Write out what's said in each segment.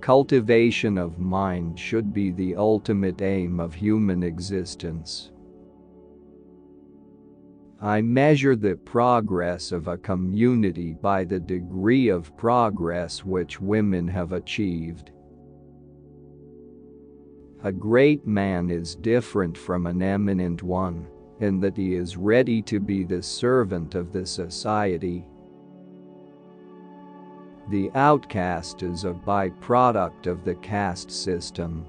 Cultivation of mind should be the ultimate aim of human existence. I measure the progress of a community by the degree of progress which women have achieved. A great man is different from an eminent one, in that he is ready to be the servant of the society. The outcast is a byproduct of the caste system.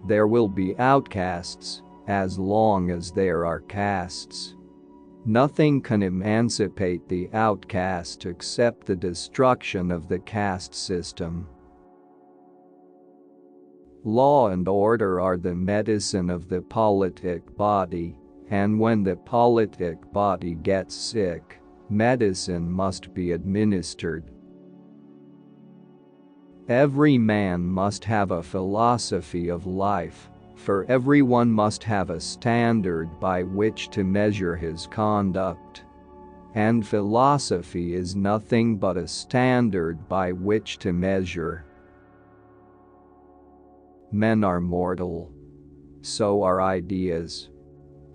There will be outcasts as long as there are castes. Nothing can emancipate the outcast except the destruction of the caste system. Law and order are the medicine of the politic body, and when the politic body gets sick, medicine must be administered. Every man must have a philosophy of life, for everyone must have a standard by which to measure his conduct. And philosophy is nothing but a standard by which to measure. Men are mortal. So are ideas.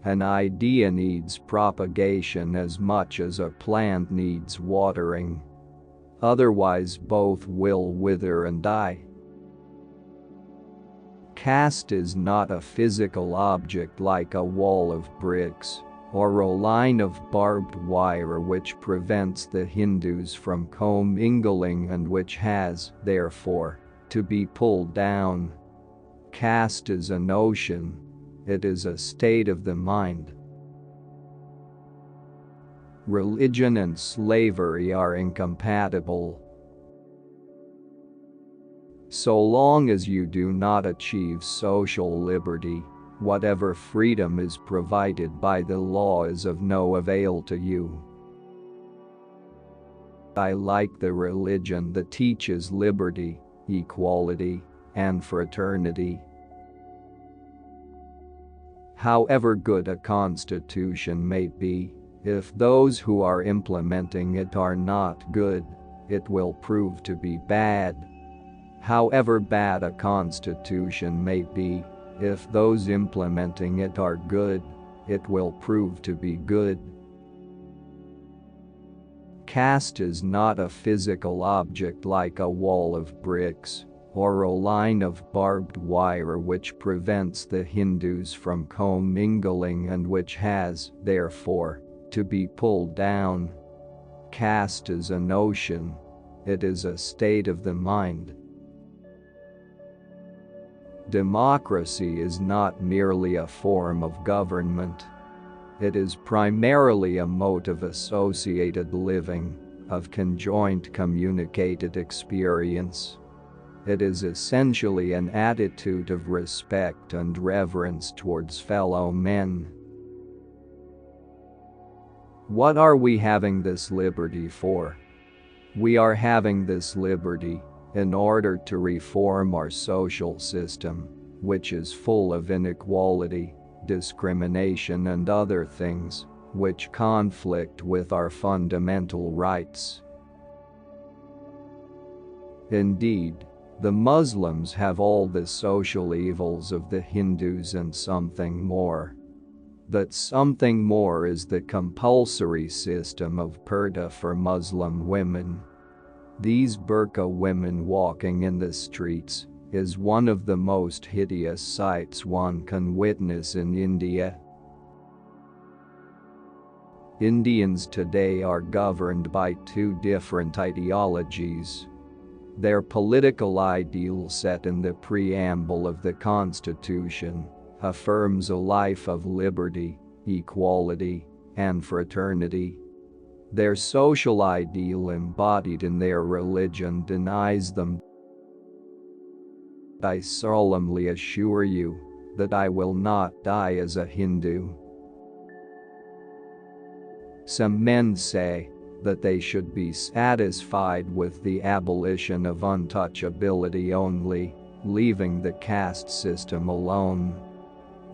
An idea needs propagation as much as a plant needs watering. Otherwise both will wither and die. Caste is not a physical object like a wall of bricks, or a line of barbed wire which prevents the Hindus from commingling and which has, therefore, to be pulled down. Caste is a notion. It is a state of the mind. Religion and slavery are incompatible. So long as you do not achieve social liberty, whatever freedom is provided by the law is of no avail to you. I like the religion that teaches liberty, equality, and fraternity. However good a constitution may be, if those who are implementing it are not good, it will prove to be bad. However bad a constitution may be, if those implementing it are good, it will prove to be good. Caste is not a physical object like a wall of bricks, or a line of barbed wire which prevents the Hindus from commingling and which has, therefore, to be pulled down. Caste is a notion. It is a state of the mind. Democracy is not merely a form of government. It is primarily a mode of associated living, of conjoint communicated experience. It is essentially an attitude of respect and reverence towards fellow men. What are we having this liberty for? We are having this liberty in order to reform our social system, which is full of inequality, discrimination and other things which conflict with our fundamental rights. Indeed, the Muslims have all the social evils of the Hindus and something more. That something more is the compulsory system of purdah for Muslim women. These burqa women walking in the streets is one of the most hideous sights one can witness in India. Indians today are governed by two different ideologies. Their political ideal set in the preamble of the Constitution affirms a life of liberty, equality, and fraternity. Their social ideal embodied in their religion denies them. I solemnly assure you that I will not die as a Hindu. Some men say that they should be satisfied with the abolition of untouchability only, leaving the caste system alone.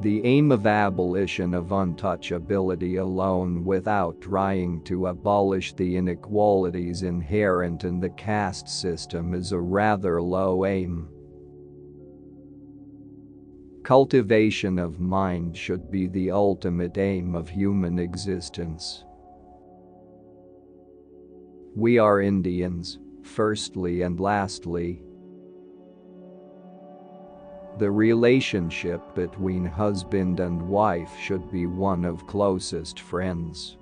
The aim of abolition of untouchability alone without trying to abolish the inequalities inherent in the caste system is a rather low aim. Cultivation of mind should be the ultimate aim of human existence. We are Indians, firstly and lastly. The relationship between husband and wife should be one of closest friends.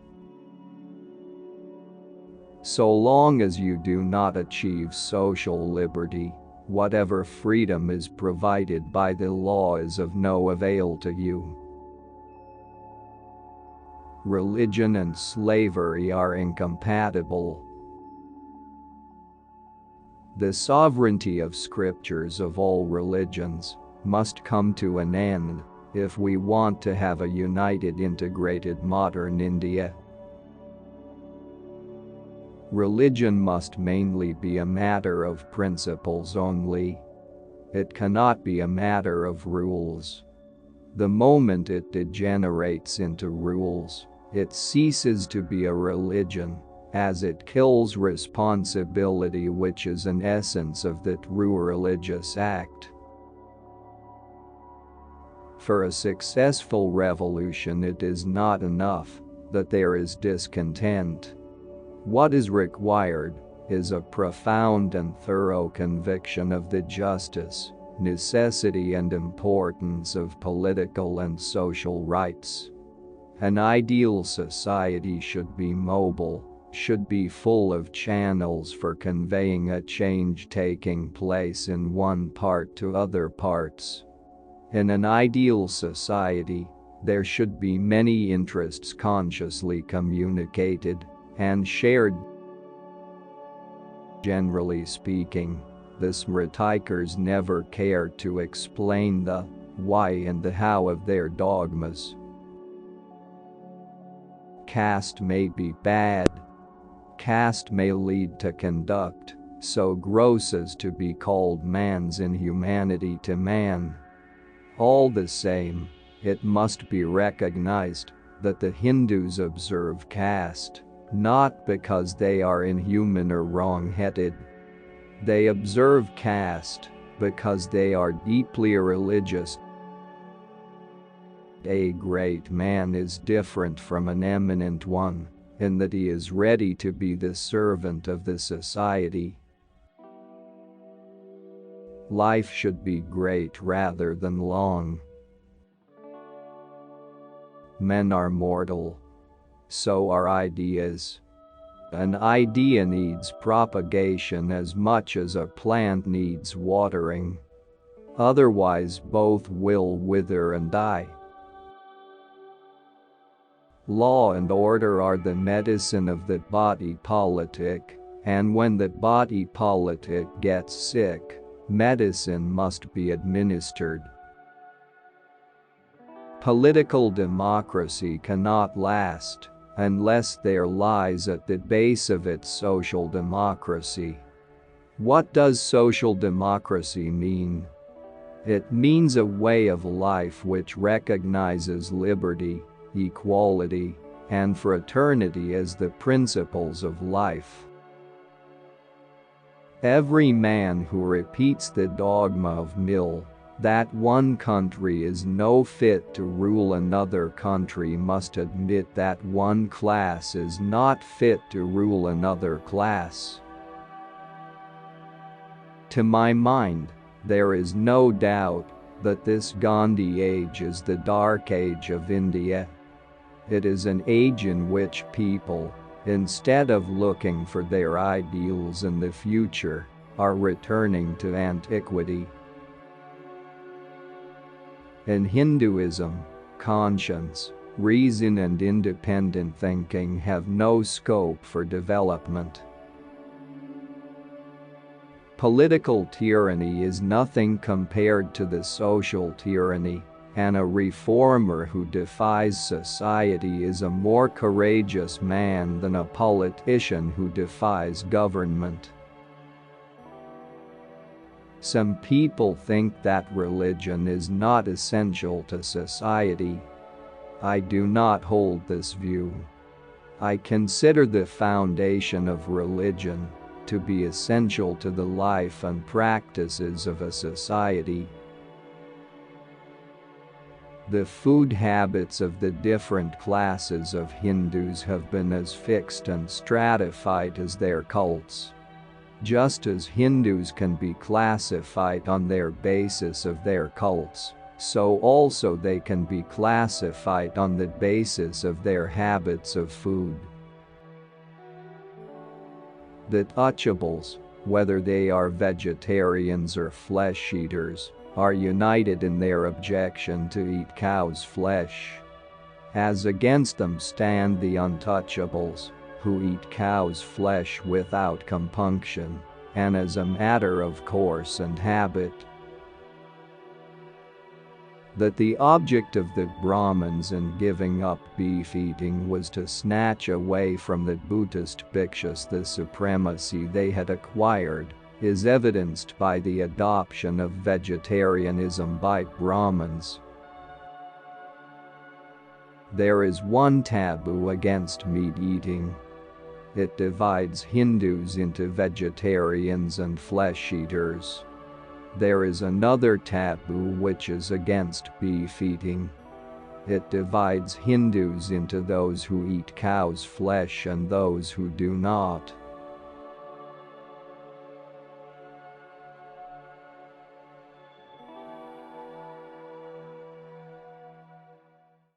So long as you do not achieve social liberty, whatever freedom is provided by the law is of no avail to you. Religion and slavery are incompatible. The sovereignty of scriptures of all religions must come to an end if we want to have a united, integrated modern India. Religion must mainly be a matter of principles only. It cannot be a matter of rules. The moment it degenerates into rules, it ceases to be a religion, as it kills responsibility, which is an essence of the true religious act. For a successful revolution, it is not enough that there is discontent. What is required is a profound and thorough conviction of the justice, necessity and importance of political and social rights. An ideal society should be mobile, should be full of channels for conveying a change taking place in one part to other parts. In an ideal society, there should be many interests consciously communicated and shared. Generally speaking, the Smritikars never cared to explain the why and the how of their dogmas. Caste may be bad. Caste may lead to conduct so gross as to be called man's inhumanity to man. All the same, it must be recognized that the Hindus observe caste, not because they are inhuman or wrong-headed. They observe caste because they are deeply religious. A great man is different from an eminent one in that he is ready to be the servant of the society. Life should be great rather than long. Men are mortal. So are ideas. An idea needs propagation as much as a plant needs watering. Otherwise, both will wither and die. Law and order are the medicine of the body politic, and when the body politic gets sick, medicine must be administered. Political democracy cannot last unless there lies at the base of it social democracy. What does social democracy mean? It means a way of life which recognizes liberty, equality, and fraternity as the principles of life. Every man who repeats the dogma of Mill, that one country is no fit to rule another country, must admit that one class is not fit to rule another class. To my mind, there is no doubt that this Gandhi age is the dark age of India. It is an age in which people, instead of looking for their ideals in the future, are returning to antiquity. In Hinduism, conscience, reason and independent thinking have no scope for development. Political tyranny is nothing compared to the social tyranny, and a reformer who defies society is a more courageous man than a politician who defies government. Some people think that religion is not essential to society. I do not hold this view. I consider the foundation of religion to be essential to the life and practices of a society. The food habits of the different classes of Hindus have been as fixed and stratified as their cults. Just as Hindus can be classified on their basis of their cults, so also they can be classified on the basis of their habits of food. The touchables, whether they are vegetarians or flesh eaters, are united in their objection to eat cow's flesh. As against them stand the untouchables, who eat cow's flesh without compunction, and as a matter of course and habit. That the object of the Brahmins in giving up beef eating was to snatch away from the Buddhist bhikshus the supremacy they had acquired is evidenced by the adoption of vegetarianism by Brahmins. There is one taboo against meat eating. It divides Hindus into vegetarians and flesh eaters. There is another taboo which is against beef eating. It divides Hindus into those who eat cow's flesh and those who do not.